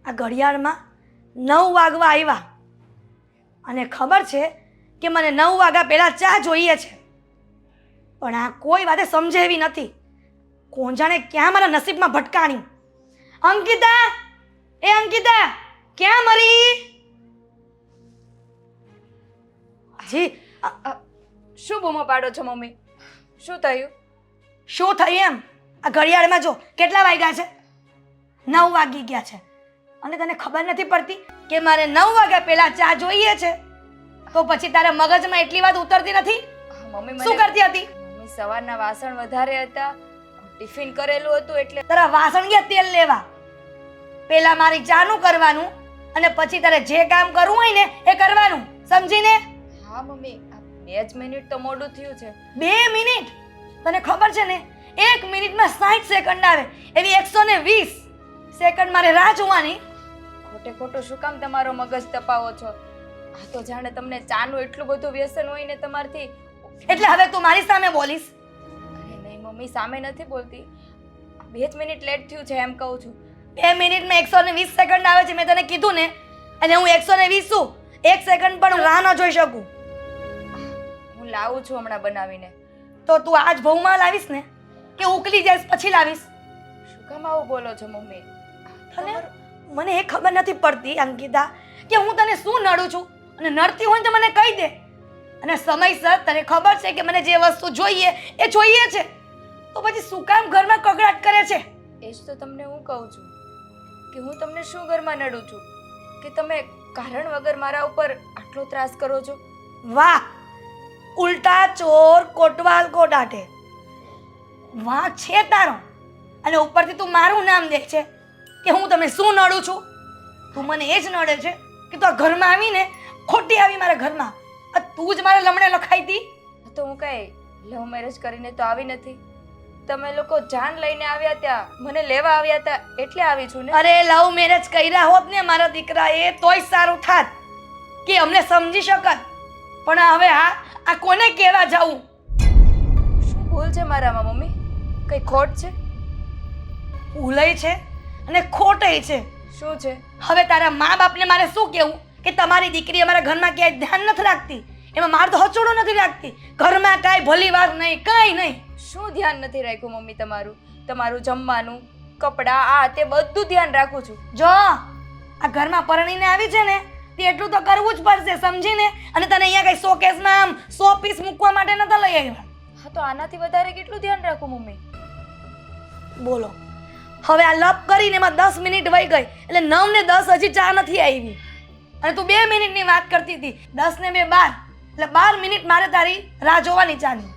આ ઘડિયાળમાં 9 વાગવા આવ્યા અને ખબર છે કે મને 9 વાગ્યા પહેલાં ચા જોઈએ છે, પણ આ કોઈ વાતે સમજે એવી નથી. કોણ જાણે ક્યાં મારા નસીબમાં ભટકાણી. અંકિતા, એ અંકિતા, ક્યાં મરી? જી શું બૂમો પાડો છો મમ્મી? શું થયું? શું થયું એમ? આ ઘડિયાળમાં જો કેટલા વાગ્યા છે? 9 વાગી ગયા છે અને તને ખબર નથી પડતી કે મારે 9 વાગ્યા પહેલા ચા જોઈએ છે? તો પછી તારા મગજમાં એટલી વાત ઉતરતી નથી? મમ્મી શું કરતી હતી? મમ્મી સવારના વાસણ વધારે હતા, ટિફિન કરેલું હતું એટલે. તારા વાસણ ગયા તેલ લેવા. પહેલા મારી ચાનું કરવાનું અને પછી તારે જે કામ કરવું હોય ને એ કરવાનું, સમજીને? હા મમ્મી, 2 જ મિનિટ તો મોડું થયું છે. 2 મિનિટ? તને ખબર છે ને 1 મિનિટમાં 60 સેકન્ડ આવે, એવી 120 સેકન્ડ મારે રાહ જોવાની. ખોટે ખોટું શું કામ તમારો મગજ તપાવો છો? આ તો જાણે તમને ચાનું એટલું બધું વ્યસન હોય ને તમારથી. એટલે હવે તું મારી સામે બોલીશ? અરે નહીં મમ્મી, સામે નથી બોલતી. 2 જ મિનિટ લેટ થયું છે એમ કહું છું. 2 મિનિટમાં 120 સેકન્ડ આવે છે, મેં તને કીધું ને. અને હું 120 છું, 1 સેકન્ડ પણ હું રાહ ન જોઈ શકું. હું લાવું છું હમણાં બનાવીને. તો તું આજ ભવમાં લાવીશ ને કે ઉકલી જઈશ પછી લાવીશ? શું કામ આવું બોલો છો મમ્મી? તને મને એ ખબર નથી પડતી અંકિતા કે હું તને શું નડું છું, અને નડતી હોય તો મને કહી દે. અને સમયસર તને ખબર છે કે મને જે વસ્તુ જોઈએ એ જોઈએ છે, તો પછી શું કામ ઘરમાં કકડાટ કરે છે? એ જ તો તમને હું કહું છું કે હું તમને શું ઘરમાં નડું છું કે તમે કારણ વગર મારા ઉપર આટલો ત્રાસ કરો છો? વાહ, ઉલ્ટા ચોર કોટવાલ કો ડાંટે. વાહ છે તારો. અને ઉપરથી તું મારું નામ દે છે કે હું તમને શું નડું છું. તું મને એ જ નડે છે કે તું આ ઘરમાં આવીને ખોટી આવી મારા ઘરમાં. આ તું જ મારા લમણે લખાઈ હતી. તો હું કઈ લવ મેરેજ કરીને તો આવી નથી. તમે લોકો જાન લઈને આવ્યા, ત્યાં મને લેવા આવ્યા હતા એટલે આવી છું ને. અરે લવ મેરેજ કર્યા હોત ને મારા દીકરા, એ તોય સારું થાત કે અમને સમજી શકત. પણ હવે આ કોને કહેવા જાવું? શું ભૂલ છે મારામાં મમ્મી? કઈ ખોટ છે? ભૂલય છે અને ખોટય છે. શું છે? હવે તારા મા બાપને મારે શું કહેવું કે તમારી દીકરી અમારા ઘરમાં ક્યાંય ધ્યાન નથી રાખતી, એમાં માર તો હચોડો નથી રાખતી, ઘરમાં કાંઈ ભલી વાર નહીં, કાંઈ નહીં. શું ધ્યાન નથી રાખ્યું મમ્મી તમારું? તમારું જમવાનું, કપડાં, આ તે બધું ધ્યાન રાખું છું. જો આ ઘરમાં પરણીને આવી છે ને તે એટલું તો કરવું જ પડશે, સમજીને? અને તને અહીંયા કઈ શોકેસમાં આમ 100 પીસ મૂકવા માટે નતા લઈ આવ્યા. હા તો આનાથી વધારે કેટલું ધ્યાન રાખું મમ્મી? બોલો, હવે આ લપ કરીને એમાં 10 મિનિટ વહી ગઈ, એટલે 9 ને 10 હજી ચા નથી આવી. અને તું 2 મિનિટની વાત કરતી હતી, 10 ને 2 12, એટલે 12 મિનિટ મારે તારી રાહ જોવાની ચાની.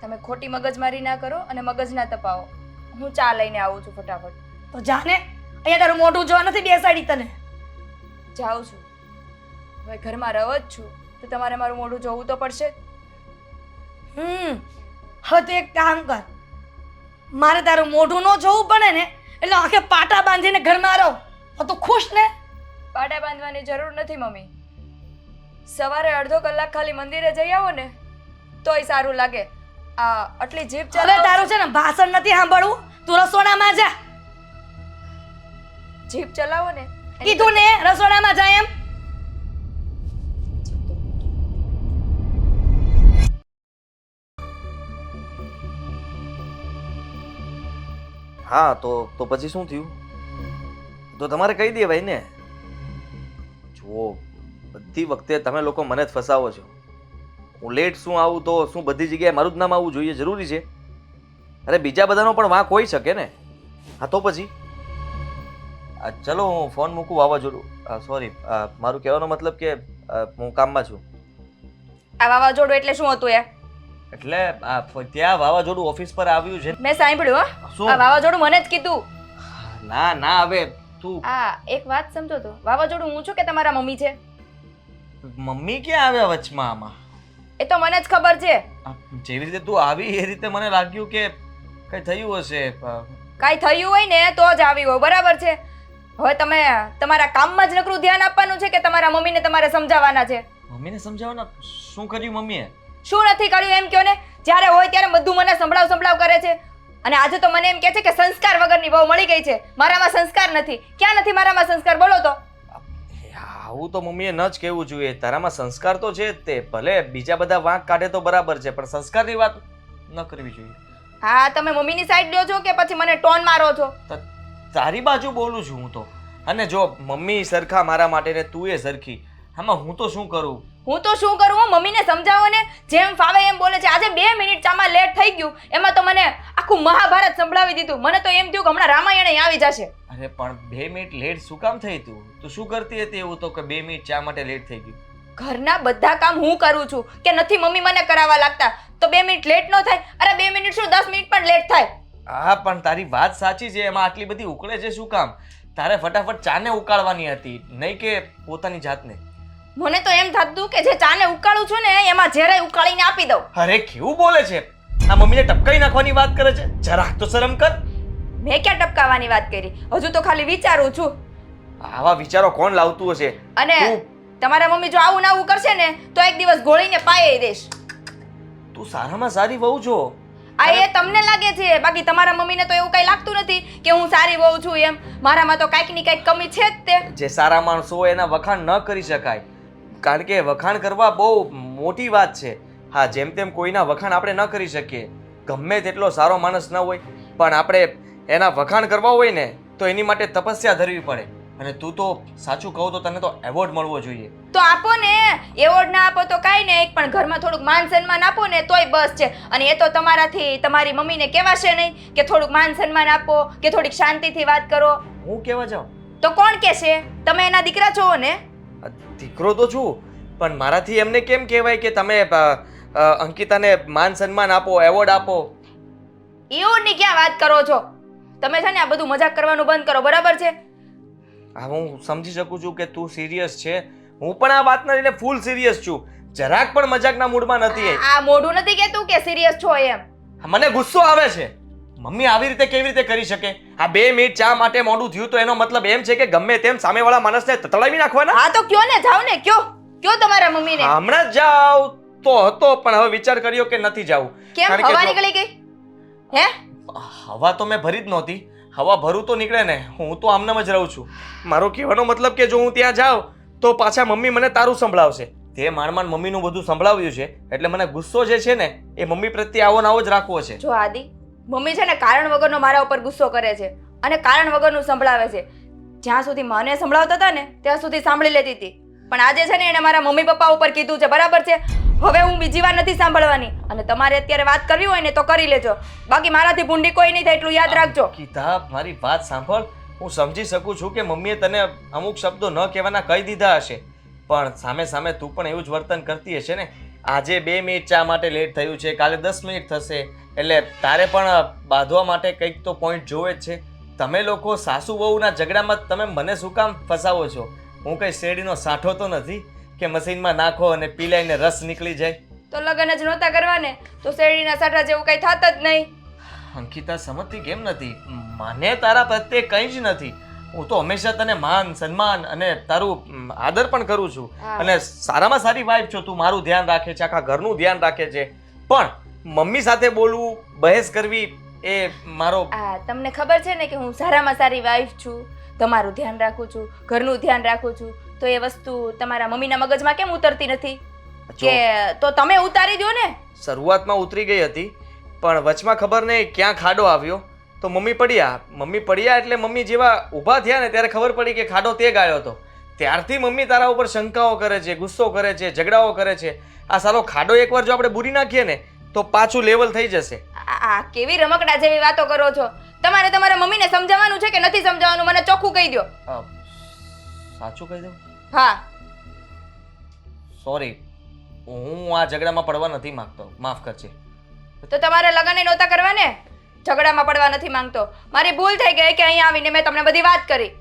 તમે ખોટી મગજમારી ના કરો અને મગજ ના તપાવો. હું ચા લઈને આવું છું ફટાફટ. તો જાને, અહીંયા તારું મોઢું જોવા નથી બેસાડી તને. જાઉં છું. હવે ઘરમાં રહો જ છું તો તમારે મારું મોઢું જોવું તો પડશે. હવે તો એક કામ કર, મારે તારું મોઢું ન જોવું પડે ને એટલે આખે પાટા બાંધીને ઘરમાં રહો તો તું ખુશ ને? પાટા બાંધવાની જરૂર નથી મમ્મી. સવારે અડધો કલાક ખાલી મંદિરે જઈ આવો ને તોય સારું લાગે. આ આટલી જીભ હવે ચલાવો. તારું છે ને ભાષણ નથી સાંભળવું, તું રસોડામાં જા. જીભ ચલાવો ને. કીધું ને રસોડામાં જા એમ. હા તો પછી શું થયું? તો તમારે કહી દેવાય ને. જુઓ, બધી વખતે તમે લોકો મને જ ફસાવો છો. હું લેટ શું આવું તો શું બધી જગ્યાએ મારું જ નામ આવવું જોઈએ જરૂરી છે? અરે બીજા બધાનો પણ વાંક હોઈ શકે ને. હા તો પછી ચલો હું ફોન મૂકું, વાવાઝોડું. સોરી, મારું કહેવાનો મતલબ કે હું કામમાં છું. આ વાવાઝોડું એટલે શું હતું યાર? એટલે ત્યાં વાવાઝોડું ઓફિસ પર આવ્યું છે. મેં સાંભળ્યું. શું? આ વાવાઝોડું મને જ કીધું. ના હવે તું એક વાત સમજો તો, વાવાઝોડું હું છું કે તમારા મમ્મી છે? મમ્મી ક્યાં આવ્યા વચમાં આમાં? એ તો મને જ ખબર છે. જેવી રીતે તું આવી એ રીતે મને લાગ્યું કે કઈ થયું હશે. કાંઈ થયું હોય ને તો જ આવી હોય, બરાબર છે? હવે તમે તમારા કામમાં જ નકરું ધ્યાન આપવાનું છે કે તમારા મમ્મીને તમારે સમજાવવાના છે? મમ્મીને સમજાવવાના? શું કર્યું મમ્મીએ? શું નથી કર્યું એમ કહો ને. જ્યારે હોય ત્યારે બધું મને સંભળાવ કરે છે. અને આજે તો મને એમ કહે છે કે સંસ્કાર વગરની વહુ મળી ગઈ છે. મારામાં સંસ્કાર નથી. ક્યાં નથી મારામાં સંસ્કાર? બોલો તો. આવું તો મમ્મીએ ન જ કહેવું જોઈએ. તારામાં સંસ્કાર તો છે જ તે. ભલે બીજા બધા વાંક કાઢે તો બરાબર છે, પણ સંસ્કારની વાત ન કરવી જોઈએ. હા, તમે મમ્મીની સાઈડ લ્યો છો કે પછી મને ટોન મારો છો? તારી બાજુ બોલું છું હું તો. અને જો મમ્મી સરખા મારા માટે ને તું એ સરખી, આમાં હું તો શું કરું? હું તો શું કરું? હું મમ્મીને સમજાવો ને, જેમ ફાવે એમ બોલે છે. આજે 2 મિનિટ ચામાં લેટ થઈ ગયું, એમાં તો મને આખું મહાભારત સંભળાવી દીધું. મને તો એમ થયું કે હમણાં રામાયણ આવી જશે. અરે પણ 2 મિનિટ લેટ શું કામ થઈ તું? તું શું કરતી હતી એવું તો કે 2 મિનિટ ચા માટે લેટ થઈ ગયું? ઘરના બધા કામ હું કરું છું કે નથી મમ્મી મને કરાવવા લાગતા, તો 2 મિનિટ લેટ ન થાય? અરે 2 મિનિટ શું, 10 મિનિટ પણ લેટ થાય. હા, પણ તારી વાત સાચી છે. એમાં આટલી બધી ઉકળે છે શું કામ? તારે ફટાફટ ચાને ઉકાળવાની હતી, નહીં કે પોતાની જાતને. મને તો એમ થતું કે જે ચાને ઉકાળું છું ને એમાં ઝેરાઈ ઉકાળીને આપી દઉં. અરે કેવું બોલે છે! આ મમ્મીને ટપકાઈ નાખવાની વાત કરે છે. જરાક તો શરમ કર. મેં ક્યાં ટપકાવાની વાત કરી? હજુ તો ખાલી વિચારું છું. આવા વિચારો કોણ લાવતું હશે? અને તું તમારા મમ્મી જો આવું ના આવું કરશે ને તો એક દિવસ ગોળીને પાયે દઈશ. તું સારામાં સારી વહુ છો. આ એ તમને લાગે છે, બાકી તમારા મમ્મીને તો એવું કઈ લાગતું નથી કે હું સારી વહુ છું એમ. મારામાં તો કાંઈક ની કાંઈક કમી છે જ તે. જે સારા માણસો હોય એના વખાણ ન કરી શકાય, કારણ કે વખાણ કરવા બહુ મોટી વાત છે. હા, જેમ તેમ કોઈના વખાણ આપણે ન કરી શકીએ. ગમે તેટલો સારો માણસ ન હોય, પણ આપણે એના વખાણ કરવા હોય ને તો એની માટે તપસ્યા ધરવી પડે. અને તું તો સાચું કહું તો તને તો એવોર્ડ મળવો જોઈએ. તો આપો ને. એવોર્ડ ના આપો તો કાંઈ નહીં, પણ ઘરમાં થોડુંક માન સન્માન આપો ને તોય બસ છે. અને એ તો તમારાથી તમારી મમ્મીને કહેવાશે નહીં કે થોડુંક માન સન્માન આપો કે થોડીક શાંતિથી વાત કરો. હું કહેવા જાઉં તો કોણ કહેશે? તમે એના દીકરા છો ને? દીકરો તો છું, પણ મારાથી એમને કેમ કહેવાય કે તમે અંકિતાને માન સન્માન આપો, એવોર્ડ આપો? એવોર્ડની ક્યાં વાત કરો છો તમે? છે ને આ બધું મજાક કરવાનું બંધ કરો, બરાબર છે? હા, હું સમજી શકું છું કે તું સિરિયસ છે. હું પણ આ વાતને લઈને ફૂલ સિરિયસ છું. જરાક પણ મજાકના મૂડમાં નથી. આ મોઢું નથી કહેતું કે સિરિયસ છો એમ. મને ગુસ્સો આવે છે. મમ્મી આવી રીતે કેવી રીતે કરી શકે? આ 2 મિનિટ ચા માટે મોડું થયું તો એનો મતલબ એમ છે કે ગમે તેમ સામેવાળા માણસને તતડાવી નાખવાના? હા તો કયો ને, જાવ ને, કયો તમારા મમ્મીને. હમણાં જ જાવ તો હતો, પણ હવે વિચાર કર્યો કે નથી જાવું. કેમ હવા નીકળી ગઈ? હે? હવા તો મેં ભરી જ નહોતી. હવા ભરું તો નીકળે ને. હું તો આમનામ જ રહું છું. મારો કહેવાનો મતલબ કે જો હું ત્યાં જાઉં તો પાછા મમ્મી મને તારું સંભળાવશે. તે માંડ મમ્મીનું બધું સંભળાવ્યું છે, એટલે મને ગુસ્સો જે છે ને એ મમ્મી પ્રત્યે આવો ને આવો જ રાખવો છે. જો આદિ, મમ્મી છે ને કારણ વગરનો મારા ઉપર ગુસ્સો કરે છે અને કારણ વગરનું સંભળાવે છે. જ્યાં સુધી મને સંભળાવતા હતા ને ત્યાં સુધી સાંભળી લેતી હતી, પણ આજે છે ને એને મારા મમ્મી પપ્પા ઉપર કીધું છે, બરાબર છે? હવે હું બીજી વાર નથી સાંભળવાની. અને તમારે અત્યારે વાત કરવી હોય ને તો કરી લેજો, બાકી મારાથી ભૂંડી કોઈ નહીં થાય, એટલું યાદ રાખજો. ગીતા, મારી વાત સાંભળ. હું સમજી શકું છું કે મમ્મીએ તને અમુક શબ્દો ન કહેવાના કહી દીધા હશે, પણ સામે સામે તું પણ એવું જ વર્તન કરતી હશે ને. આજે 2 મિનિટ ચા માટે લેટ થયું છે, કાલે 10 મિનિટ થશે, એટલે તારે પણ બાંધવા માટે કંઈક તો પોઈન્ટ જોવે જ છે. તમે લોકો સાસુ વહુના ઝઘડામાં તમે મને શું કામ ફસાવો છો? હું કઈ શેરડીનો સાંઠો તો નથી કે મશીનમાં નાખો અને પીલાઈને રસ નીકળી જાય. તો લગ્ન જ નહોતા કરવા ને તો શેરડીના સાઠા જેવું કઈ થાત જ નહીં. અંકિતા, સમજતી કેમ નથી? મને તારા પ્રત્યે કંઈ જ નથી. હું તો હંમેશા તને માન સન્માન અને તારું આદર પણ કરું છું. અને સારામાં સારી વાઈફ છો તું. મારું ધ્યાન રાખે છે, આખા ઘરનું ધ્યાન રાખે છે. પણ મમ્મી સાથે બોલવું, બહેસ કરવી એ મારો... તમને ખબર છે ને કે હું સારામાં સારી વાઈફ છું, તમારું ધ્યાન રાખું છું, ઘરનું ધ્યાન રાખું છું, તો એ વસ્તુ તમારા મમ્મીના મગજમાં કેમ ઉતરતી નથી? કે તો તમે ઉતારી દો ને. શરૂઆતમાં ઉતરી ગઈ હતી, પણ વચમાં ખબર નહીં ક્યાં ખાડો આવ્યો તો મમ્મી પડ્યા એટલે મમ્મી જેવા ઊભા થયા ને ત્યારે ખબર પડી કે ખાડો તે ગાળ્યો હતો. ત્યારથી મમ્મી તારા ઉપર શંકાઓ કરે છે, ગુસ્સો કરે છે, ઝઘડાઓ કરે છે. આ સારો ખાડો એકવાર જો આપણે બુરી નાખીએ ને તો પાછું લેવલ થઈ જશે. આ કેવી રમકડા જેવી વાતો કરો છો? તમારે તમારા મમ્મીને સમજાવવાનું છે કે નથી સમજાવવાનું? મને ચોખ્ખું કહી દો. સાચું કહી દઉં? હા. સોરી, હું આ ઝઘડામાં પડવા નથી માંગતો, માફ કરજે. તો તમારે લગ્ન નહોતા કરવા ને? ઝઘડામાં પડવા નથી માંગતો. મારી ભૂલ થઈ ગઈ કે અહીંયા આવીને મેં તમને બધી વાત કરી.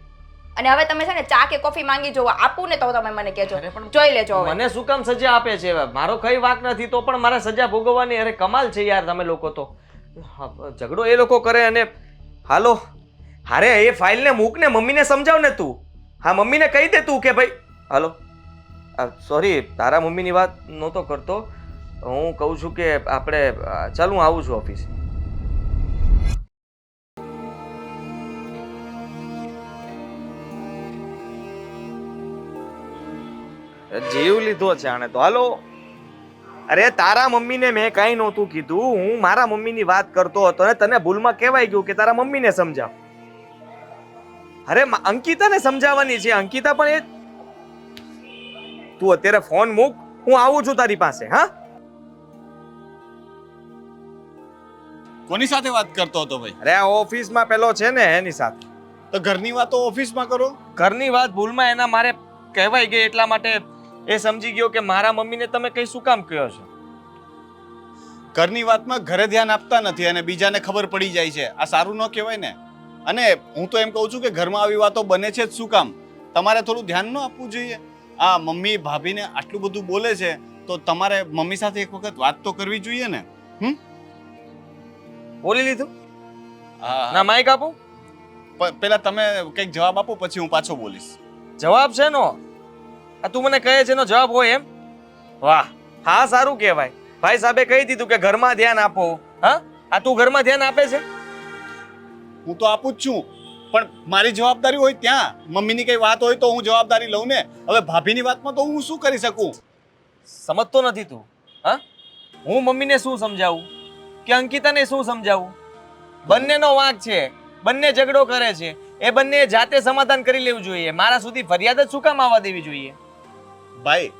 અને હવે તમે છે ને ચા કે કોફી માંગી જોવો, આપું ને તો તમે મને કહેજો, જોઈ લેજો. મને શું કામ સજા આપે છે? મારો કઈ વાંક નથી તો પણ મારે સજા ભોગવવાની? અરે કમાલ છે યાર તમે લોકો તો. ઝઘડો એ લોકો કરે અને હાલો હારે એ ફાઇલને મૂક ને મમ્મીને સમજાવ ને તું. હા, મમ્મીને કહી દે તું કે ભાઈ હાલો. સોરી, તારા મમ્મીની વાત નહોતો કરતો. હું કહું છું કે આપણે ચાલ, હું આવું છું ઓફિસે. જીવ લીધો છે આણે તો. હાલો, અરે તારા મમ્મીને મેં કાંઈ નહોતું કીધું, હું મારા મમ્મીની વાત કરતો હતો ને તને ભૂલમાં કહેવાય ગયું કે તારા મમ્મીને સમજાવ. અરે અંકિતાને સમજાવવાની છે. અંકિતા પણ એ, તું અત્યારે ફોન મૂક, હું આવું છું તારી પાસે. હા, કોની સાથે વાત કરતો હતો ભાઈ? અરે આ ઓફિસમાં પેલો છે ને એની સાથે. તો ઘરની વાતો ઓફિસમાં કરો. ઘરની વાત ભૂલમાં એના મારે કહેવાય ગઈ એટલા માટે એ સમજી ગયો કે મારા મમ્મીને તમે કઈ શું કામ કહો છો. ઘરની વાતમાં ઘરે ધ્યાન આપતા નથી અને બીજાને ખબર પડી જાય છે. આ સારું ન કહેવાય ને. અને હું તો એમ કહું છું કે ઘરમાં આવી વાતો બને છે જ શું કામ? તમારે થોડું ધ્યાન ન આપવું જોઈએ? આ મમ્મી ભાભીને આટલું બધું બોલે છે તો તમારે મમ્મી સાથે એક વખત વાત તો કરવી જોઈએ ને. બોલી લીધું? હા, ના માઈક આપું? પેલા તમે કંઈક જવાબ આપો પછી હું પાછો બોલીશ. જવાબ છે નો? આ તું મને કહે છે નો જવાબ હોય એમ? વાહ, હા સારું કહેવાય. ભાઈ સાહેબે કહી દીધું કે ઘરમાં ધ્યાન આપો. હા, આ તું ઘરમાં ધ્યાન આપે છે? હું તો આપું જ છું, પણ મારી જવાબદારી હોય ત્યાં. મમ્મીની કઈ વાત હોય તો હું જવાબદારી લઉં ને. હવે ભાભીની વાતમાં તો હું શું કરી શકું? સમજતો નથી તું? હા, હું મમ્મીને શું સમજાવું કે અંકિતાને શું સમજાવું? બંનેનો વાંક છે, બંને ઝઘડો કરે છે. એ બંને જાતે સમાધાન કરી લેવું જોઈએ. મારા સુધી ફરિયાદ જ શું કામ આવવા દેવી જોઈએ? ભાઈ,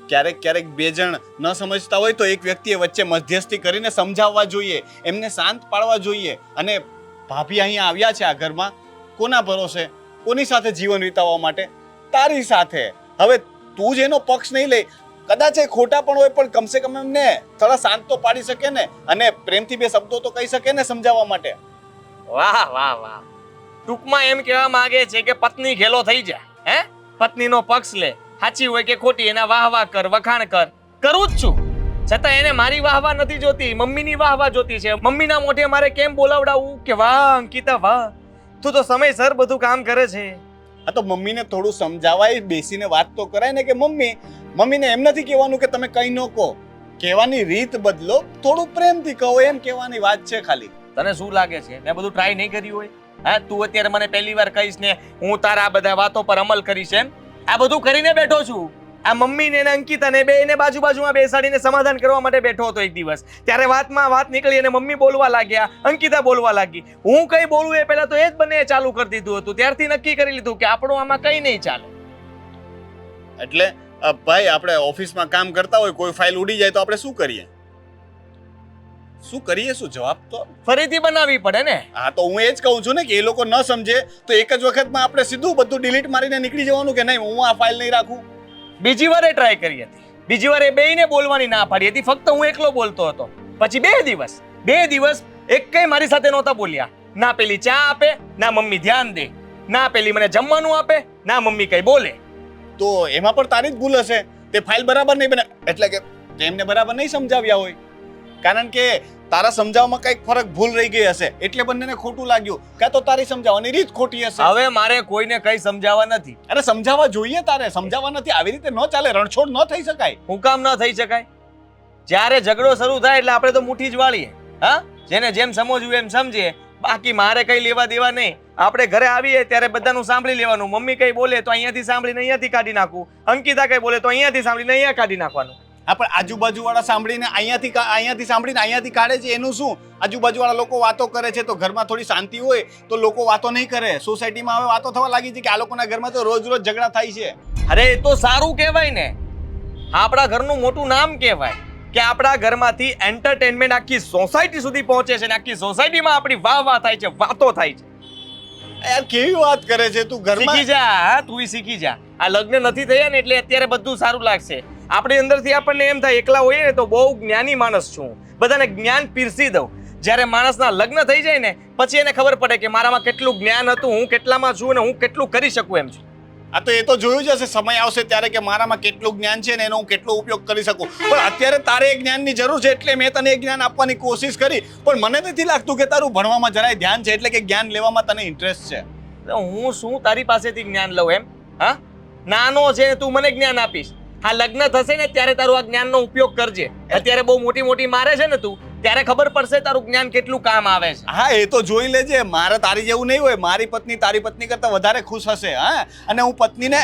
ક્યારેક બે જણ ન સમજતા હોય તો એક વ્યક્તિએ વચ્ચે મધ્યસ્થી કરીને સમજાવવા જોઈએ, એમને શાંત પાડવા જોઈએ. અને ભાભી અહીંયા આવ્યા છે આ ઘરમાં કોના ભરોસે, કોની સાથે જીવન વિતાવવા માટે? તારી સાથે. હવે તું જ એનો પક્ષ નહીં લે, કદાચ એ ખોટા પણ હોય પણ કમસે કમ એમને થોડા શાંત તો પાડી શકે ને, અને પ્રેમથી બે શબ્દો તો કહી શકે ને સમજાવવા માટે. વાહ વાહ વાહ. ટૂંકમાં એમ કહેવા માંગે છે કે પત્ની ઘેલો થઈ જાય. હે, પત્નીનો પક્ષ લે, સાચી હોય કે ખોટી એના વાહ વાહ કર, વખાણ કર. કરું જ છું, છતાં એને મારી વાહ વાહ નથી જોતી, મમ્મીની વાહ વાહ જોતી છે. મમ્મીના મોઢે મારે કેમ બોલાવડાવવું કે વાહ અંકિતા વાહ, તું તો સમયસર બધું કામ કરે છે. આ તો મમ્મીને થોડું સમજાવાય, બેસીને વાત તો કરાય ને કે મમ્મીને એમ નથી કહેવાનું કે તમે કંઈ ન કહો. કહેવાની રીત બદલો, થોડું પ્રેમથી કહો, એમ કહેવાની વાત છે ખાલી. તને શું લાગે છે મેં બધું ટ્રાય નહીં કર્યું હોય? હા, તું અત્યારે મને પહેલી વાર કહીશ ને હું તારા આ બધા વાતો પર અમલ કરીશ એમ? આ બધું કરીને બેઠો છું. આ મમ્મીને ને અંકિતાને બેને બાજુમાં બેસાડીને સમાધાન કરવા માટે બેઠો હતો એક દિવસ. ત્યારે વાતમાં વાત નીકળી અને મમ્મી બોલવા લાગ્યા, અંકિતા બોલવા લાગી. હું કઈ બોલું એ પહેલા તો એ જ બંને ચાલુ કરી દીધું હતું. ત્યારથી નક્કી કરી લીધું કે આપણું આમાં કઈ નહીં ચાલે. એટલે ભાઈ, આપણે ઓફિસમાં કામ કરતા હોય, કોઈ ફાઇલ ઉડી જાય તો આપણે શું કરીએ? શું જવાબ તો ફરીથી બનાવવી પડે ને. હા, તો હું એ જ કહું છું ને કે એ લોકો ન સમજે તો એક જ વખતમાં આપણે સીધું બધું ડિલીટ મારીને નીકળી જવાનું કે નહીં હું આ ફાઇલ નહીં રાખું. બીજી વાર એ ટ્રાય કરી હતી. બીજી વાર એ બેયને બોલવાની ના પાડી હતી, ફક્ત હું એકલો બોલતો હતો. પછી બે દિવસ એક કઈ મારી સાથે નહોતા બોલ્યા. ના પેલી ચા આપે, ના મમ્મી ધ્યાન દે, ના પેલી મને જમવાનું આપે, ના મમ્મી કઈ બોલે. તો એમાં પણ તારી જ ભૂલ હશે. તે ફાઇલ બરાબર નહીં બને એટલે કે તેમને બરાબર નહીં સમજાવ્યા હોય, કારણ કે તારા સમજાવવામાં કંઈક ફરક ભૂલ રહી ગઈ હશે એટલે બંનેને ખોટું લાગ્યું, કાં તો તારી સમજાવવાની રીત ખોટી હશે. હવે મારે કોઈને કઈ સમજાવવા નથી. અરે સમજાવવા જોઈએ, તારે સમજાવવા નથી. આવી રીતે ન ચાલે, રણછોડ ન થઈ શકાય. હું કામ ન થઈ શકાય? જ્યારે ઝઘડો શરૂ થાય એટલે આપણે તો મુઠ્ઠી જ વાળીએ. હા, જેને જેમ સમજવું એમ સમજીએ. બાકી મારે કઈ લેવા દેવા નહીં. આપણે ઘરે આવીએ ત્યારે બધાનું સાંભળી લેવાનું. મમ્મી કઈ બોલે તો અહીંયાથી સાંભળીને અહીંયાથી કાઢી નાખવું, અંકિતા કઈ બોલે તો અહીંયાથી સાંભળીને અહીંયા કાઢી નાખવાનું. હા, પણ આજુબાજુ વાળા સાંભળીને અહીંયાથી સાંભળીને અહીંયાથી કાઢે છે એનું શું? આજુબાજુ વાળા લોકો વાતો કરે છે તો ઘરમાં થોડી શાંતિ હોય તો લોકો વાતો નહીં કરે. સોસાયટીમાં હવે વાતો થવા લાગી છે કે આ લોકોના ઘરમાં તો રોજ ઝઘડા થાય છે. અરે એ તો સારું કહેવાય ને, આપણા ઘરનું મોટું નામ કહેવાય કે આપણા ઘરમાંથી એન્ટરટેનમેન્ટ આખી સોસાયટી સુધી પહોંચે છે ને આખી સોસાયટીમાં આપણી વાહ વાહ થાય છે, વાતો થાય છે. યાર કેવી વાત કરે છે તું? ઘરમાં શીખી જા. હા, તું શીખી જા. આ લગ્ન નથી થયા ને એટલે અત્યારે બધું સારું લાગશે. આપણી અંદરથી આપણને એમ થાય એકલા હોઈએ ને તો બહુ જ્ઞાની માણસ છું, બધાને જ્ઞાન પીરસી દઉં. જ્યારે માણસના લગ્ન થઈ જાય ને પછી એને ખબર પડે કે મારામાં કેટલું જ્ઞાન હતું, હું કેટલામાં છું અને હું કેટલું કરી શકું એમ છું. આ તો એ તો જોયું જ હશે, સમય આવશે ત્યારે કે મારામાં કેટલું જ્ઞાન છે ને એનો હું કેટલો ઉપયોગ કરી શકું. પણ અત્યારે તારે એ જ્ઞાનની જરૂર છે એટલે મેં તને એ જ્ઞાન આપવાની કોશિશ કરી, પણ મને નથી લાગતું કે તારું ભણવામાં જરાય ધ્યાન છે, એટલે કે જ્ઞાન લેવામાં તને ઇન્ટરેસ્ટ છે. હું શું તારી પાસેથી જ્ઞાન લઉં એમ? હા, નાનો છે તું મને જ્ઞાન આપીશ. હા, લગ્ન થશે ને ત્યારે તારું આ જ્ઞાનનો ઉપયોગ કરજે. અત્યારે બહુ મોટી મારે છે ને તું, ત્યારે ખબર પડશે તારું જ્ઞાન કેટલું કામ આવે છે. હા, એ તો જોઈ લેજે. મારે તારી જેવું નહીં હોય. મારી પત્ની તારી પત્ની કરતા વધારે ખુશ હશે. હા, અને હું પત્નીને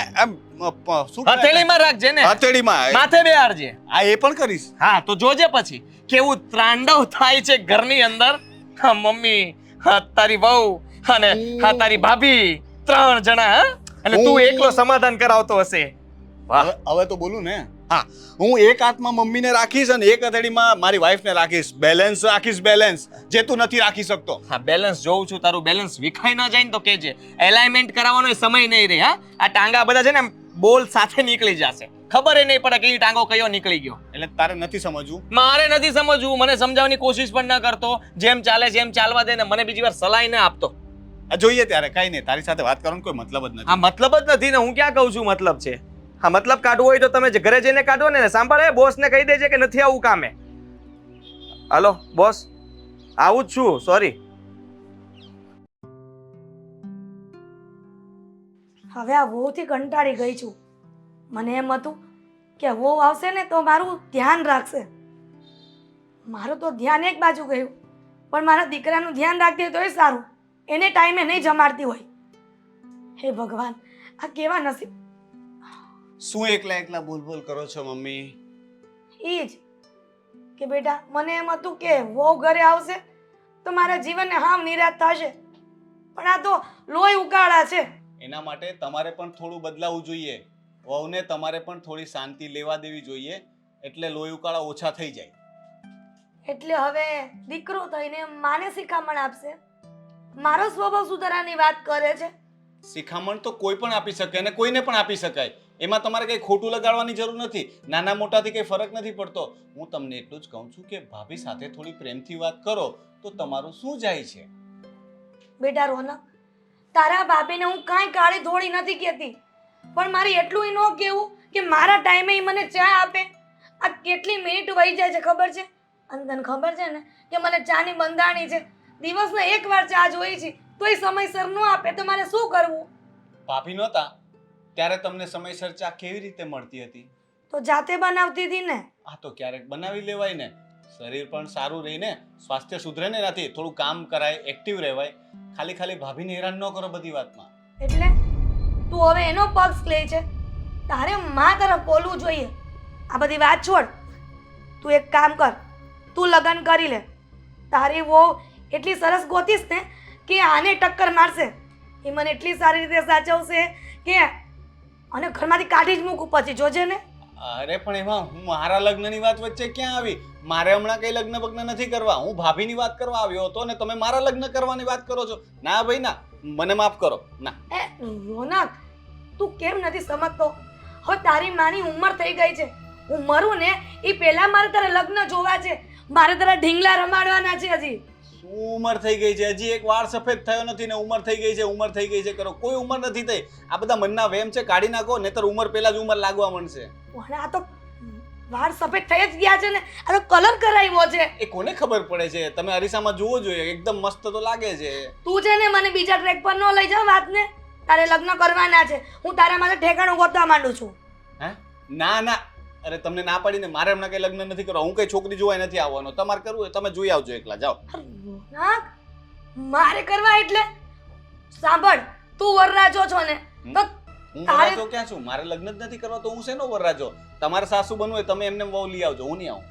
શું કહેવાય? હથેળીમાં રાખજે ને, હથેળીમાં માથે બેહાડજે. આ એ પણ કરીશ. હા તો જોજે પછી કેવું ત્રાંડવ થાય છે ઘરની અંદર. હા મમ્મી, હા તારી વહુ અને હા તારી ભાભી, 3 જણા. હા અને તું એકલો સમાધાન કરાવતો હશે. વાહ. હવે તો બોલું ને. હા, હું એક હાથમાં મમ્મીને રાખીશ અને એક હથેળીમાં મારી વાઈફને રાખીશ. બેલેન્સ રાખીશ, બેલેન્સ જે તું નથી રાખી શકતો. હા બેલેન્સ જોઉં છું, તારું બેલેન્સ વિખાઈ ના જાય ને તો કેજે. એલાઇનમેન્ટ કરાવવાનો સમય નહીં રહે. હા આ ટાંગા બધા છે ને આમ બોલ સાથે નીકળી જશે, ખબર નહીં પડે કઈ ટાંગો કયો નીકળી ગયો. એટલે તારે નથી સમજવું. મારે નથી સમજવું, મને સમજાવવાની કોશિશ પણ ન કરતો. જેમ ચાલે છે એમ ચાલવા દે ને મને બીજી વાર સલાહ ના આપતો. આ જોઈએ ત્યારે કઈ નહીં, તારી સાથે વાત કરવાનો કોઈ મતલબ જ નથી. આ મતલબ જ નથી ને, હું ક્યાં કહું છું મતલબ છે. હા મતલબ કાઢવું હોય તો તમે ઘરે જઈને કાઢો ને. સાંભળે, બોસ ને કહી દેજે કે નથી આવું કામે. હાલો બોસ, આવું જ છું, સોરી. હવે આ વહુથી કંટાળી ગઈ છું. મને એમ હતું કે વહુ આવશે ને તો મારું ધ્યાન રાખશે. મારું તો ધ્યાન એક બાજુ ગયું, પણ મારા દીકરાનું ધ્યાન રાખતી હોય તોય સારું. એને ટાઈમે નહીં જમાડતી હોય. હે ભગવાન, આ કેવા નસીબ. શું એકલા એકલા બોલ બોલ કરો છો મમ્મી? એ જ કે બેટા, મને એમ હતું કે વહુ ઘરે આવશે તો મારા જીવનને હાવ નિરાશ થશે, પણ આ તો લોહી ઉકાળા છે. એના માટે તમારે પણ થોડું બદલાવવું જોઈએ. વહુને તમારે પણ થોડી શાંતિ લેવા દેવી જોઈએ, એટલે લોહી ઉકાળા ઓછા થઈ જાય. એટલે હવે દીકરો થઈને માને શિખામણ આપશે. મારો સ્વભાવ સુધારાની વાત કરે છે. શિખામણ તો કોઈ પણ આપી શકે અને કોઈને પણ આપી શકાય. એમાં તમારે કંઈ ખોટું લગાડવાની જરૂર નથી. નાના મોટાથી કંઈ ફરક નથી પડતો. હું તમને એટલું જ કહું છું કે ભાભી સાથે થોડી પ્રેમથી વાત કરો તો તમારું શું જાય છે? બેટા રોનક, તારા ભાભીને હું કાંઈ કાળી ધોળી નથી કહેતી, પણ મારી એટલું ન કહેવું કે મારા ટાઈમે ઈ મને ચા આપે. આ કેટલી મિનિટ વહી જાય છે ખબર છે? અને તને ખબર છે ને કે મને ચાની બંધાણી છે. દિવસને એકવાર ચા જોઈ છે તોય સમયસર ન આપે તો મારે શું કરવું? ભાભી નહોતા ત્યારે તમને સમયસર ચા કેવી રીતે મળતી હતી? તો જાતે બનાવતી હતી ને. આ તો ક્યારેક બનાવી લેવાય ને. શરીર પણ સારું રહીને, સ્વાસ્થ્ય સુધરે ને નથી. થોડું કામ કરાય, એક્ટિવ રહેવાય. ખાલી ભાભીને હેરાન ન કરો બધી વાતમાં. એટલે તું હવે એનો પક્ષ લે છે. તારે માં તરફ બોલવું જોઈએ. આ બધી વાત છોડ. તું એક કામ કર, તું લગ્ન કરી લે. તારી વહુ એટલી સરસ ગોતીશ ને કે આને ટક્કર મારશે. એ મને એટલી સારી રીતે સાચવશે કે અને ઘરમાંથી કાઢી જ મૂકું પછી, જોજે ને. અરે પણ એમાં હું મારા લગ્નની વાત વચ્ચે ક્યાં આવી? મારે હમણાં કઈ લગ્ન બગ્ન નથી કરવા. હું ભાભીની વાત કરવા આવ્યો હતો ને તમે મારા લગ્ન કરવાની વાત કરો છો. ના ભાઈ ના, મને માફ કરો. ના એ રોનક, તું કેમ નથી સમજતો? હવે તારી માની ઉંમર થઈ ગઈ છે. હું મરું ને એ પહેલા મારે તારા લગ્ન જોવા છે. મારે તારા ઢીંગલા રમાડવાના છે. હજી શું ઉંમર થઈ ગઈ છે? હજી એક વાળ સફેદ થયો નથી ને ઉંમર થઈ ગઈ છે, ઉંમર થઈ ગઈ છે કરો. કોઈ ઉંમર નથી થઈ. આ બધા મનના વેમ છે, કાઢી નાખો નહીતર ઉંમર પહેલા જ ઉંમર લાગવા માંડશે. પણ આ તો વાળ સફેદ થઈ જ ગયા છે ને. આ તો કલર કરાવ્યો છે. એ કોને ખબર પડે છે? તમે અરીસામાં જુઓ જોઈએ, એકદમ મસ્ત તો લાગે છે. તું છે ને મને બીજા ટ્રેક પર ન લઈ જા વાતને. તારે લગ્ન કરવાના છે. હું તારા માટે ઠેકાણું ગોતવા માંડું છું. હે? ના ના, અરે તમને ના પાડીને મારે હમણાં કઈ લગ્ન નથી કરવા. હું કઈ છોકરી જોવા નથી આવવાનો. તમારે કરવું હોય તમે જોઈ આવજો એકલા. જાઓ. રોનક, મારે કરવા એટલે સાંભળ, તું વરરાજો છો ને તો હું વરરાજો ક્યાં છું? મારે લગ્ન જ નથી કરવા તો હું શેનો વરરાજો? તમારે સાસુ બનવું હોય તમે એમને વહુ લઈ આવજો, હું નહીં આવું.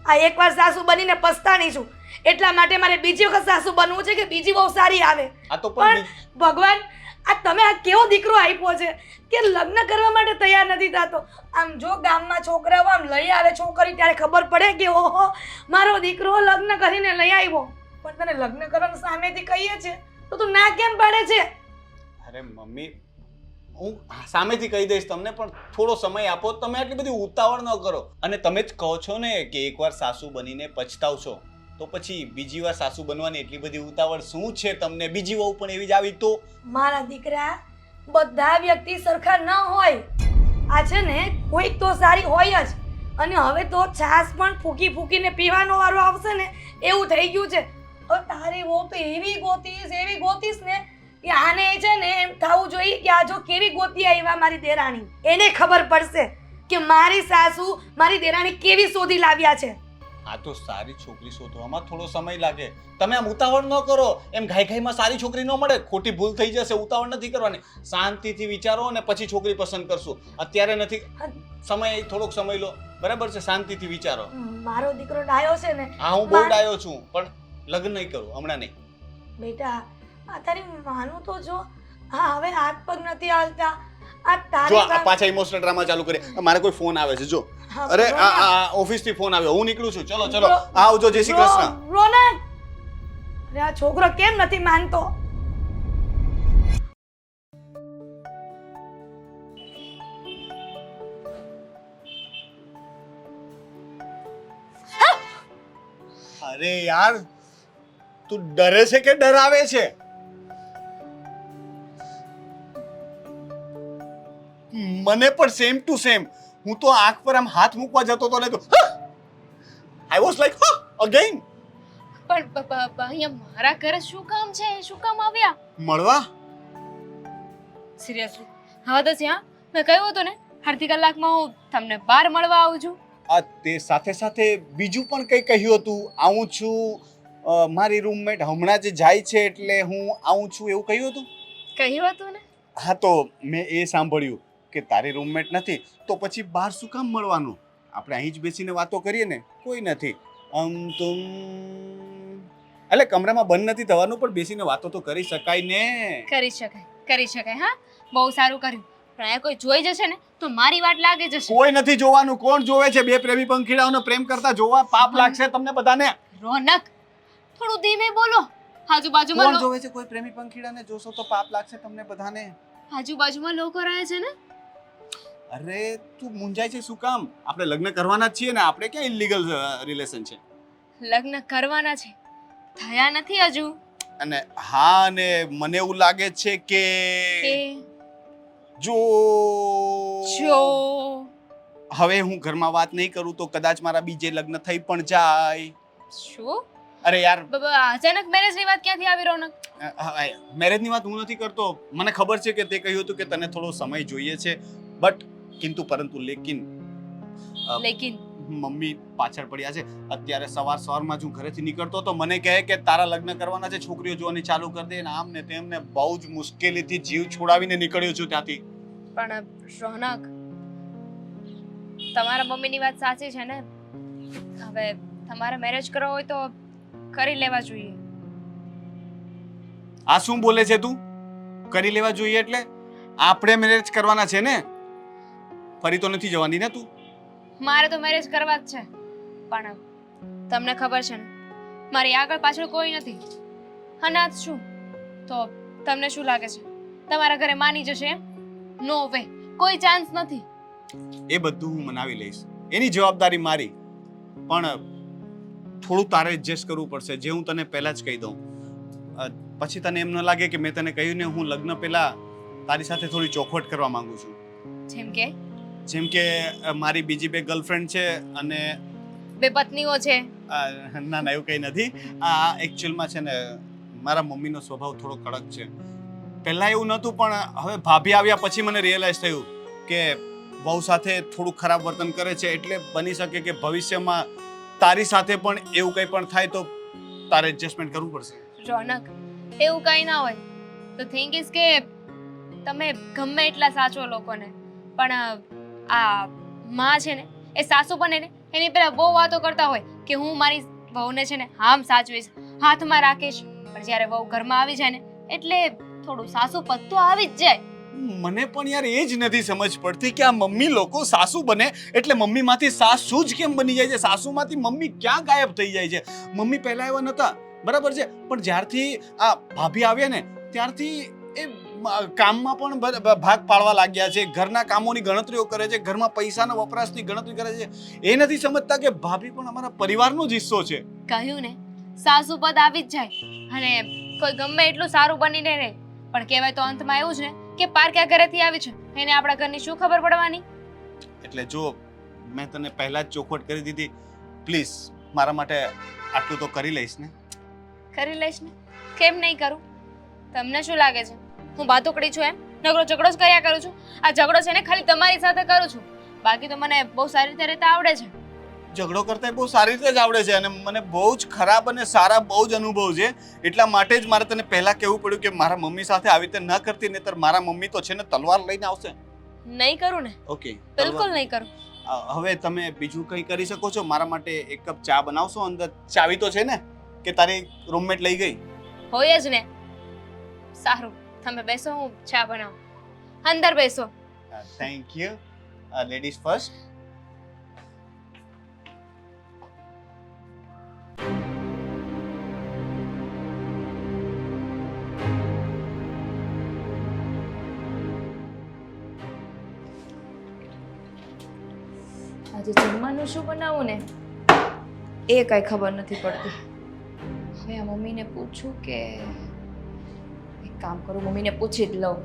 આ એકવાર સાસુ બનીને પસ્તાણી છું. એટલા માટે મારે બીજી વખત સાસુ બનવું છે કે બીજી બહુ સારી આવે. આ તો પણ ભગવાન, આ તમે આ કેવો દીકરો આપ્યો છે કે લગ્ન કરવા માટે તૈયાર નથી થતો. આમ જો ગામમાં છોકરાઓ આમ લઈ આવે છોકરી ત્યારે ખબર પડે કે ઓહો મારો દીકરો લગ્ન કરીને લઈ આવ્યો. પણ તને લગ્ન કરવાનું સામેથી કહીએ છે તો તું ના કેમ પાડે છે? અરે મમ્મી, હું સામેથી કહી દઈશ તમને, પણ થોડો સમય આપો. તમે આટલી બધી ઉતાવળ ન કરો. અને તમે જ કહો છો ને કે એકવાર સાસુ બનીને પછતાવશો, તો પછી બીજી વાર સાસુ બનવાની એટલી બધી ઉતાવળ શું છે તમને? બીજી વહુ પણ એવી જ આવી તો? મારા દીકરા, બધા વ્યક્તિ સરખા ન હોય. આ છે ને કોઈક તો સારી હોય જ. અને હવે તો છાસ પણ ફૂકી ફૂકીને પીવાનો વારો આવશે ને એવું થઈ ગયું છે. હવે તારી વહુ તો એવી ગોતીશ ને કે આને છે ને એમ થવું જોઈએ કે આ જો કેવી ગોતી આવ્યા મારી દેરાણી. એને ખબર પડશે કે મારી સાસુ મારી દેરાણી કેવી શોધી લાવ્યા છે. આ તો સારી છોકરી શોધવામાં થોડો સમય લાગે. તમે આમ ઉતાવળ ન કરો. એમ ઘાઈઘાઈમાં સારી છોકરી ન મળે. ખોટી ભૂલ થઈ જશે. ઉતાવળ નથી કરવાની. શાંતિથી વિચારો અને પછી છોકરી પસંદ કરશું. અત્યારે નથી. થોડોક સમય લો. બરાબર છે? શાંતિથી વિચારો. મારો દીકરો ડાયો છે ને. હા, હું બહુ ડાયો છું, પણ લગ્ન નહીં કરું હમણાં નહીં. બેટા આ તારી માનું તો જો. હા હવે હાથ પગ નથી હાલતા. આ જો તારી આ પાછા ઇમોશનલ ડ્રામા ચાલુ કરે. મારે કોઈ ફોન આવે છે જો. હા, અરે રોનક. આ ઓફિસ થી ફોન આવ્યો. હું નીકળું છું. ચલો ચલો આવજો. જય શ્રી કૃષ્ણ. રોનક અરે આ છોકરો કેમ નથી માનતો? અરે યાર, તું ડરે છે કે ડરાવે છે? મને પણ સેમ ટુ સેમ. હું તો આંખ પર આમ હાથ મૂકવા જતો તો ને તો આઈ વોઝ લાઈક અગેન. પણ અહીંયા મારા ઘરે શું કામ છે? શું કામ આવ્યા? મળવા? સિરિયસલી હા તો ત્યાં મેં કહ્યું હતું ને અડધી કલાકમાં હું તમને બહાર મળવા આવું છું. આ તે સાથે સાથે બીજું પણ કંઈ કહ્યું હતું. આવું છું, મારી રૂમમેટ હમણાં જ જાય છે એટલે હું આવું છું, એવું કહ્યું હતું? કહ્યું હતું ને. હા, તો મેં એ સાંભળ્યું કે તારી રૂમમેટ નથી તો પછી બહાર શું કામ મળવાનું? આપણે અહીં જ બેસીને વાતો કરીએ ને. કોઈ નથી. તુમ એટલે કમરામાં બંધ નથી થવાનું, પણ બેસીને વાતો તો કરી શકાય ને. કરી શકાય. હા, બહુ સારું કર્યું. પણ અહીંયા કોઈ જોઈ જશે ને તો મારી વાટ લાગી જશે. કોઈ નથી જોવાનું. કોણ જોવે છે? બે પ્રેમી પંખીડાઓને પ્રેમ કરતા જોવા પાપ લાગશે તમને બધાને. રોનક થોડું ધીમે બોલો. આજુબાજુમાં કોણ જોવે છે? કોઈ પ્રેમી પંખીડાને જોશો તો પાપ લાગશે તમને બધાને. આજુબાજુમાં લોકો રહે છે ને. અરે તું મૂંઝાય છે શું કામ? આપણે લગ્ન કરવાના જ છીએ ને. આપણે ક્યાં ઇલીગલ રિલેશન છે? લગ્ન કરવાના છે, થયા નથી હજુ. અને હા, અને મને એવું લાગે છે કે કે જો હવે હું ઘરમાં વાત નહીં કરું તો કદાચ મારા બીજે લગ્ન થઈ પણ જાય. શું? અરે યાર, અચાનક મેરેજની વાત ક્યાંથી આવી રોનક? મેરેજની વાત હું નથી કરતો. મને ખબર છે કે તે કહ્યું હતું કે તને થોડો સમય જોઈએ છે, બટ કિંતુ પરંતુ લેકિન મમ્મી પાછળ પડ્યા છે. અત્યારે સવારમાં જ હું ઘરેથી નીકળતો તો મને કહે કે તારા લગ્ન કરવાના છે, છોકરીઓ જોવાની ચાલુ કરી દે. આમ ને તેમ ને બહુ જ મુશ્કેલીથી જીવ છોડાવીને નીકળ્યો છું ત્યાંથી. પણ રોનક, તમારા મમ્મીની વાત સાચી છે ને. હવે તમારે મેરેજ કરવા હોય તો કરી લેવા જોઈએ. આ શું બોલે છે તું? કરી લેવા જોઈએ એટલે આપણે મેરેજ કરવાના છે ને? ફરી તો નથી જવાની ને તું? મારે તો મેરેજ કરવા જ છે, પણ તમને ખબર છે ને મારી આગળ પાછળ કોઈ નથી. અનાથ છું. તો તમને શું લાગે છે તમારા ઘરે માની જશે એમ? નો વે, કોઈ ચાન્સ નથી. એ બધું હું મનાવી લઈશ. એની જવાબદારી મારી. પણ થોડું તારે એડજસ્ટ કરવું પડશે, જે હું તને પહેલા જ કહી દઉં. પછી તને એમ ન લાગે કે મેં તને કહ્યું ને હું લગ્ન પહેલા તારી સાથે થોડી ચોખવટ કરવા માંગુ છું. જેમ કે મારી બીજી બે ગર્લફ્રેન્ડ છે અને બે પત્નીઓ છે. ના એવું કંઈ નથી. આ એકચ્યુઅલમાં છે ને મારા મમ્મીનો સ્વભાવ થોડો કડક છે. પહેલાં એવું નહોતું, પણ હવે ભાભી આવ્યા પછી મને રિયલાઇઝ થયું કે બહુ સાથે થોડું ખરાબ વર્તન કરે છે. એટલે બની શકે કે ભવિષ્યમાં તારી સાથે પણ એવું કંઈ પણ થાય તો તારે એડજસ્ટમેન્ટ કરવું પડશે. રોનક, એવું કંઈ ના હોય. તો થિંક ઇઝ કે તમે ગમે એટલા સાચો લોકોને, પણ આ માં છે ને એ સાસુ બને ને એની પહેલા બહુ વાતો કરતા હોય કે હું મારી વહુને છે ને આમ સાચવીશ, હાથમાં રાખીશ. પણ જ્યારે વહુ ઘરમાં આવી જાય ને એટલે થોડું સાસુ પદ તો આવી જ જાય. મને પણ યાર એ જ નથી સમજ પડતી કે આ મમ્મી લોકો સાસુ બને એટલે મમ્મીમાંથી સાસુ જ કેમ બની જાય છે? સાસુમાંથી મમ્મી ક્યાં ગાયબ થઈ જાય છે? મમ્મી પહેલા એવા નહોતા, બરાબર છે, પણ જ્યારથી આ ભાભી આવ્યા ને ત્યારથી એ કામમાં પણ ભાગ પાડવા લાગ્યા છે. ઘરના કામોની ગણતરીઓ કરે છે, ઘરમાં પૈસાના વપરાશની ગણતરી કરે છે. એ નથી સમજતા કે ભાભી પણ અમારા પરિવારનો જ હિસ્સો છે. કહ્યું ને, સાસુ પદ આવી જ જાય. અને કોઈ ગમે એટલું સારું બનીને રહે, પણ કહેવાય તો અંતમાં એવું જ ને કે પારક્યા ઘરેથી આવી છે, એને આપણા ઘરની શું ખબર પડવાની? એટલે જો મેં તને પહેલા જ ચોખવટ કરી દીધી. પ્લીઝ મારા માટે આટલું તો કરી લઈશ ને? કરી લઈશ ને, કેમ નહીં કરું? તમને શું લાગે છે હું બાતુકડી છું એમ? નકરો ઝઘડો જ કર્યા કરું છું. આ ઝઘડો છે ને ખાલી તમારી સાથે કરું છું, બાકી તો મને બહુ સારી રીતે રહેતા આવડે છે. ઝઘડો કરતા બહુ સારી રીતે જ આવડે છે અને મને બહુ જ ખરાબ અને સારા બહુ જ અનુભવ છે. એટલા માટે જ મારે તને પહેલા કહેવું પડ્યું કે મારા મમ્મી સાથે આવી રીતે ન કરતી, નહીતર મારા મમ્મી તો છે ને તલવાર લઈને આવશે. નહીં કરું ને, ઓકે, બિલકુલ નહીં કરું. હવે તમે બીજું કંઈ કરી શકો છો? મારા માટે એક કપ ચા બનાવશો? અંદર ચાવી તો છે ને કે તારી રૂમમેટ લઈ ગઈ? હોય જ ને. સારું, તમે બેસો, હું ચા બનાવું. અંદર બેસો. Thank you. Ladies first. આજે જમવાનું શું બનાવું ને એ કઈ ખબર નથી પડતી. હવે આ મમ્મીને પૂછું કે એક કામ કરું, મમ્મીને પૂછી જ લઉં.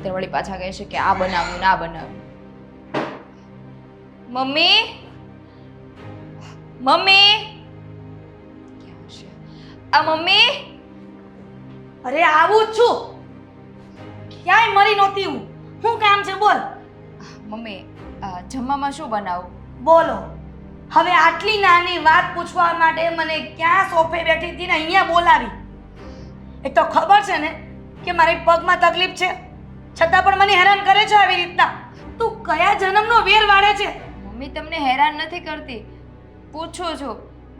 તે વળી પાછા કહે છે કે આ બનાવ્યું ના બનાવ્યું. મમ્મી, મમ્મી ક્યાં છે આ મમ્મી? અરે આવું જ છું, ક્યાંય મરી નહોતી હું. શું કામ છે બોલ? મમ્મી જમવામાં શું બનાવું? બોલો. હવે આટલી નાની વાત પૂછવા માટે મને ક્યાં સોફે બેઠી હતી ને અહીંયા બોલાવી. એ તો ખબર છે ને કે મારી પગમાં તકલીફ છે, છતાં પણ મને હેરાન કરે છે આવી રીતના. તું કયા જન્મનો વેર વાળે છે? મમ્મી તમને હેરાન નથી કરતી, પૂછું છું.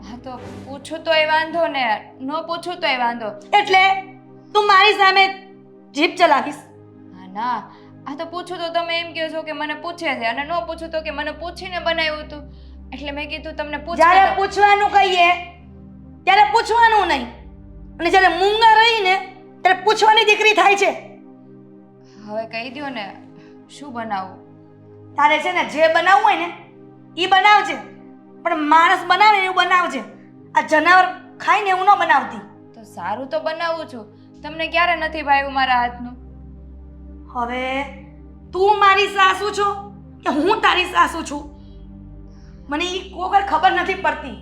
હા તો પૂછું તો એ વાંધો ને, ન પૂછું તો એ વાંધો. એટલે તું મારી સામે જીભ ચલાવીશ? હા ના, આ તો પૂછું તો તમે એમ કહો છો કે મને પૂછે છે, અને ન પૂછું તો કે મને પૂછીને બનાવ્યું હતું. એટલે મેં કીધું તમને જ્યારે પૂછવાનું કહીએ ત્યારે પૂછવાનું નહીં, અને જ્યારે મૂંગા રહીને ત્યારે પૂછવાની દીકરી થાય છે. હવે કહી દો ને શું બનાવું? તારે છે ને જે બનાવવું હોય ને એ બનાવજે, પણ માણસ બનાવે એવું બનાવજે. આ જનાવર ખાઈને એવું ન બનાવતી. તો સારું તો બનાવું છું, તમને ક્યારે નથી ભાવ્યું મારા હાથનું? હવે તું મારી સાસુ છો કે હું તારી સાસુ છું? મને એ કોઈ ખબર નથી પડતી.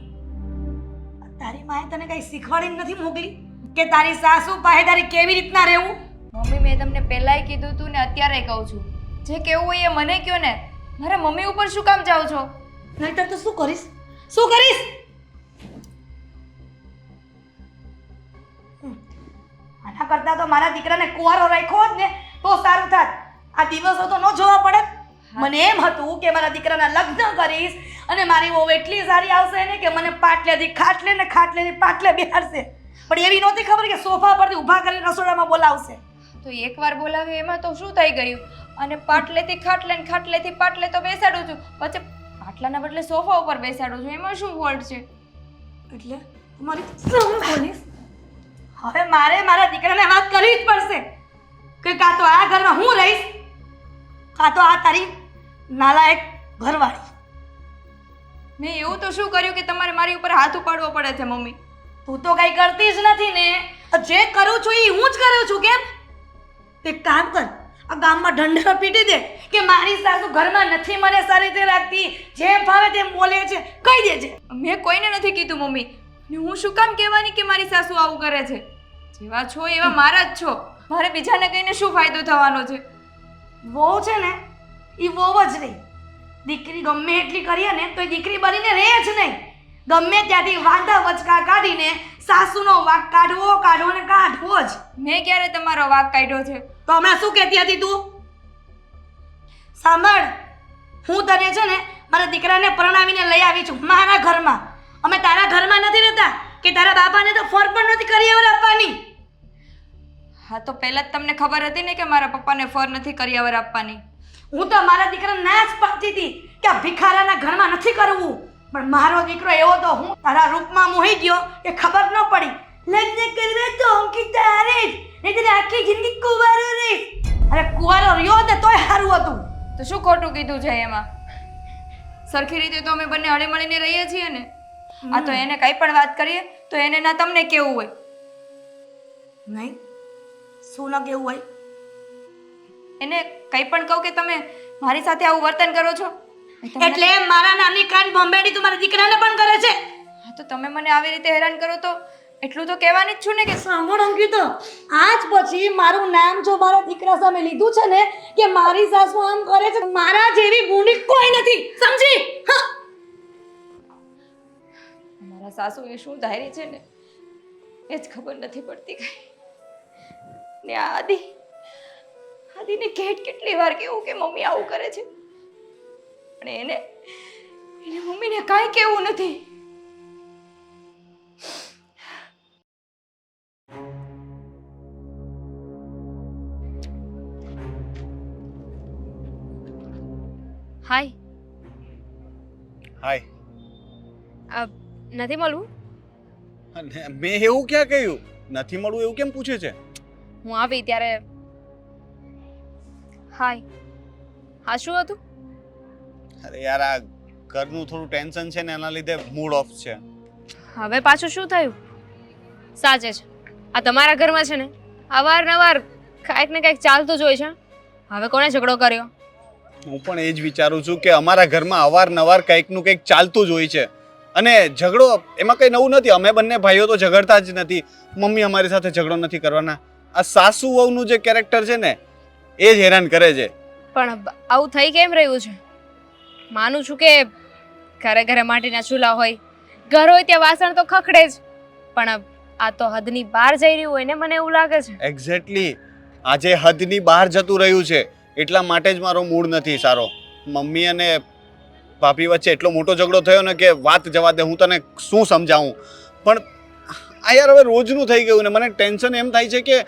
તારી માએ તને કઈ શીખવાડી નથી મોકલી કે તારી સાસુ પાસે તારી કેવી રીતના રહેવું? મમ્મી મેં તમને પહેલાંય કીધું હતું ને અત્યારે કહું છું, જે કહેવું હોય એ મને કહો ને. મારા મમ્મી ઉપર શું કામ જાઓ છો? નહીતર તો શું કરીશ? શું કરીશ? આના કરતા તો મારા દીકરાને કુંવારો રાખ્યો હોત ને તો સારું થાત. આ દિવસો તો ન જોવા પડે. મને એમ હતું કે મારા દીકરાના લગ્ન કરીશ અને મારી વહુ એટલી સારી આવશે ને કે મને પાટલેથી ખાટલે ને ખાટલેથી પાટલે બેહાડશે. પણ એવી નહોતી ખબર કે સોફા પરથી ઊભા કરીને રસોડામાં બોલાવશે. તો એકવાર બોલાવ્યું એમાં તો શું થઈ ગયું? અને પાટલેથી ખાટલે ને ખાટલેથી પાટલે તો બેસાડું છું, પછી પાટલાના બદલે સોફા ઉપર બેસાડું છું, એમાં શું ફોલ્ટ છે? એટલે મારી સામે બોલીશ? હવે મારે મારા દીકરાને વાત કરવી જ પડશે કે કાં તો આ ઘરમાં હું રહીશ, કાં તો આ તારી નાલાયક ઘરવાળી. મેં એવું તો શું કર્યું કે તમારે મારી ઉપર હાથ ઉપાડવો પડે છે મમ્મી? તું તો કઈ કરતી જ નથી ને. જે કરું છું એ હું જ કરું છું. કેમ? એક કામ કર, આ ગામમાં ઢંઢેરો પીટી દે કે મારી સાસુ ઘરમાં નથી મને સારી રીતે રાખતી, જેમ ફાવે તેમ બોલે છે, કહી દેજે. મેં કોઈને નથી કીધું મમ્મી. અને હું શું કામ કહેવાની કે મારી સાસુ આવું કરે છે? જેવા છો એવા મારા જ છો, મારે બીજાને કહીને શું ફાયદો થવાનો છે? વહુ છે ને એ વહુ જ રહી. દીકરી ગમે એટલી કરીએ ને તો એ દીકરી બનીને રહે જ નહીં. ગમે ત્યાંથી વાંધા વચકા કાઢીને સાસુનો વાંક કાઢવો ને કાઢવો જ. મેં ક્યારે તમારો વાંક કાઢ્યો છે? તો હમણાં શું કહેતી હતી તું? સાંભળ, હું તને છે ને મારા દીકરાને પરણાવીને લઈ આવી છું મારા ઘરમાં. અમે તારા ઘરમાં નથી રહેતા કે તારા બાપાને તો ફોન પણ નથી કરી આપવાની. હા તો પહેલા જ તમને ખબર હતી ને કે મારા પપ્પાને ફર નથી કરિયાવર આપવાની. હું તો મારા દીકરાને ના જ પાડતી હતી કે આ ભિખારાના ઘરમાં નથી કરવું, પણ મારો દીકરો એવો તો હું તારા રૂપમાં મોહી ગયો કે ખબર ન પડી. લગ્ન કરવા તો અંકિત તારે જ, નહીં તો આખી જિંદગી કુંવારો રહીશ. અરે કુંવારો રહ્યો ને તોય સારું હતું. તો શું ખોટું કીધું છે એમાં? સરખી રીતે તો અમે બંને હળીમળીને રહીએ છીએ ને. આ તો એને કંઈ પણ વાત કરીએ તો એને ના તમને કેવું હોય. નહીં, શું ન કેવું હોય? એને કંઈ પણ કહું કે તમે મારી સાથે આવું વર્તન કરો છો એટલે મારા નાની કાન બોમ્બેડી તું મારા દીકરાને પણ કરે છે. હા તો તમે મને આવી રીતે હેરાન કરો તો એટલું તો કહેવાની જ છું ને કે સાંભળ અંકિત, આજ પછી મારું નામ જો મારા દીકરા સામે લીધું છે ને કે મારી સાસુ આમ કરે છે, મારા જેવી ભૂંડી કોઈ નથી, સમજી? હા. મારા સાસુએ શું ધારી છે ને એ જ ખબર નથી પડતી કઈ. ને આ આદિને કેટલી વાર કેવું કે મમ્મી આવું કરે છે, પણ એને મમ્મીને કાંઈ કેવું નથી. હાય. હાય. નથી મળવું? અને મેં એવું ક્યાં કહ્યું? નથી મળવું એવું કેમ પૂછે છે? હું આવી ત્યારે. હાય. હા, શું હતું? અરે યાર, આ ઘરનું થોડું ટેન્શન છે ને એના લીધે મૂડ ઓફ છે. હવે પાછું શું થયું? સાચે છે, આ તમારા ઘરમાં છે ને અવારનવાર કાંઈક ને કાંઈક ચાલતું જ હોય છે. હવે કોણે ઝઘડો કર્યો? હું પણ એ જ વિચારું છું કે અમારા ઘરમાં અવારનવાર કંઈકનું કંઈક ચાલતું જ હોય છે. અને ઝઘડો એમાં કંઈ નવું નથી. અમે બંને ભાઈઓ તો ઝઘડતા જ નથી. મમ્મી અમારી સાથે ઝઘડો નથી કરવાના. આ સાસુ વહુનું જે કેરેક્ટર છે ને એ જ હેરાન કરે છે. પણ આવું થઈ કેમ રહ્યું છે? માનું છું કે ઘરે ઘરે માટીના ચૂલા હોય, ઘર હોય ત્યાં વાસણ તો ખખડે જ, પણ આ તો હદની બહાર જઈ રહ્યું હોય ને, મને એવું લાગે છે. એક્ઝેક્ટલી, આજે હદની બહાર જતું રહ્યું છે. એટલા માટે જ મારો મૂડ નથી સારો. મમ્મી અને ભાભી વચ્ચે એટલો મોટો ઝઘડો થયો ને કે વાત જવા દે. હું તને શું સમજાવું, પણ આ યાર હવે રોજનું થઈ ગયું ને મને ટેન્શન એમ થાય છે કે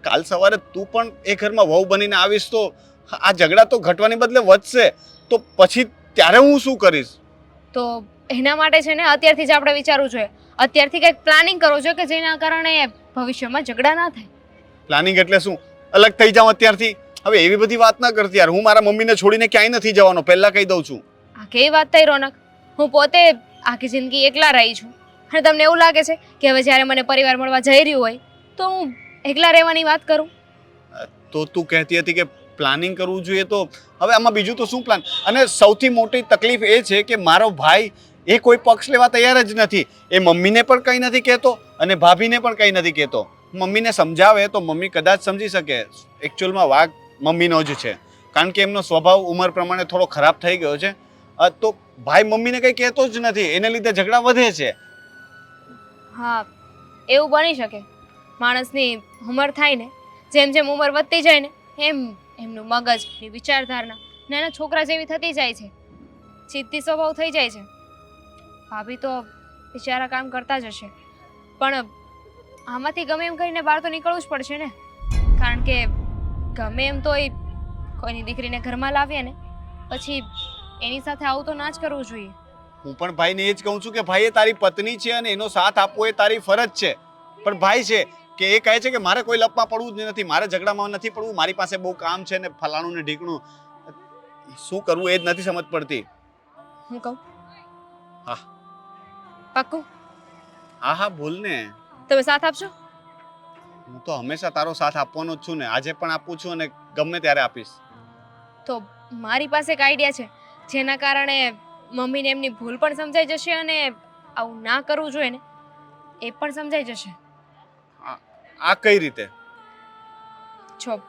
કાલ સવારે તું પણ એ ઘરમાં વહુ બનીને આવીશ તો આ ઝઘડા તો ઘટવાની બદલે વધશે. તો પછી ત્યારે હું શું કરીશ? તો એના માટે છે ને અત્યારથી જ આપણે વિચારવું જોઈએ. અત્યારથી કંઈક પ્લાનિંગ કરવું જોઈએ કે જેના કારણે ભવિષ્યમાં ઝઘડા ના થાય. પ્લાનિંગ એટલે શું? અલગ થઈ જાઉં અત્યારથી? હવે એવી બધી વાત ના કરતી યાર. હું મારા મમ્મીને છોડીને ક્યાંય નથી જવાનો, પહેલા કહી દઉં છું. આ કેવી વાત થઈ રોનક? હું પોતે આખી જિંદગી એકલા રહી છું અને તમને એવું લાગે છે કે હવે જ્યારે મને પરિવાર મળવા જઈ રહ્યું હોય તો હું એકલા રહેવાની વાત કરું? તો તું કહેતી હતી કે પ્લાનિંગ કરવું જોઈએ, તો હવે આમાં બીજું તો શું પ્લાન? અને સૌથી મોટી તકલીફ એ છે કે મારો ભાઈ એ કોઈ પક્ષ લેવા તૈયાર જ નથી. એ મમ્મીને પણ કંઈ નથી કહેતો અને ભાભીને પણ કંઈ નથી કહેતો. મમ્મીને સમજાવે તો મમ્મી કદાચ સમજી શકે. એકચ્યુઅલમાં વાંક મમ્મીનો જ છે, કારણ કે એમનો સ્વભાવ ઉંમર પ્રમાણે થોડો ખરાબ થઈ ગયો છે. તો ભાઈ મમ્મીને કંઈ કહેતો જ નથી, એને લીધે ઝઘડા વધે છે. હા, એવું બની શકે. માણસની ઉંમર થાય ને, જેમ જેમ ઉંમર વધતી જાય ને એમ એમનું મગજ, એની વિચારધારણા નાના છોકરા જેવી થતી જાય છે. જિદ્દી સ્વભાવ થઈ જાય છે. ભાભી તો બિચારા કામ કરતા જ હશે, પણ આમાંથી ગમે એમ કરીને બહાર તો નીકળવું જ પડશે ને, કારણ કે ગમે એમ તોય કોઈની દીકરીને ઘરમાં લાવીએ ને પછી એની સાથે આવું તો ના જ કરવું જોઈએ. હું પણ ભાઈને એ જ કહું છું કે ભાઈ એ તારી પત્ની છે અને એનો સાથ આપવો એ તારી ફરજ છે. પણ ભાઈ છે કે એ કહે છે કે મારે કોઈ લપમાં પડવું જ નથી, મારે ઝઘડામાં નથી પડવું, મારી પાસે બહુ કામ છે ને ફલાણું ને ઢીકણું. શું કરવું એ જ નથી સમજ પડતી. હું કહું? હા. પાક્કું? હા હા, બોલ ને. તમે સાથ આપશો? હું તો હંમેશા તારો સાથ આપવાનો જ છું ને. આજે પણ આપું છું અને ગમે ત્યારે આપીશ. તો મારી પાસે એક આઈડિયા છે જેના કારણે મમ્મીને એમની ભૂલ પણ સમજાઈ જશે અને આવું ના કરવું જોઈએ ને એ પણ સમજાઈ જશે. આ કઈ રીતે? જો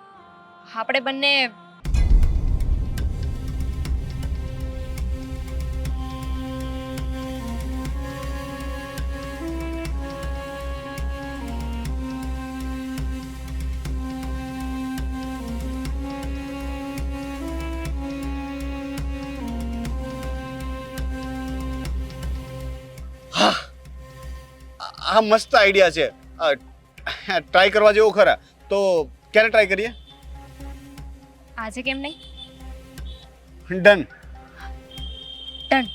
આપણે બંને આ મસ્ત આઈડિયા છે. ટ્રાય કરવા જેવો ખરા. તો ક્યારે ટ્રાય કરીએ? આજે કેમ નહીં? ડન. ડન.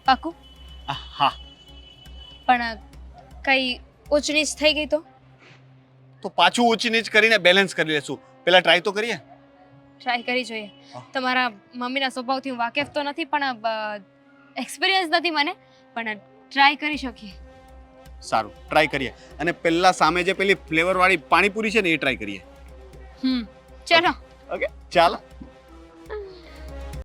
પાક્કું? હા. પણ કઈ ઊંચ નીચ થઈ ગઈ તો પાછું ઊંચી નીચ કરીને બેલેન્સ કરી લેશું. પેલા ટ્રાય તો કરીએ. ટ્રાય કરી જોઈએ. તમારા મમ્મીના સ્વભાવથી હું વાકેફ તો નથી, પણ એક્સપિરિયન્સ નથી મને, પણ ટ્રાય કરી શકીએ. સારું, ટ્રાય કરીએ. અને પહેલા સામે જે પેલી ફ્લેવર વાળી પાણીપુરી છે ને એ ટ્રાય કરીએ. ચલો. ઓકે, ચાલો.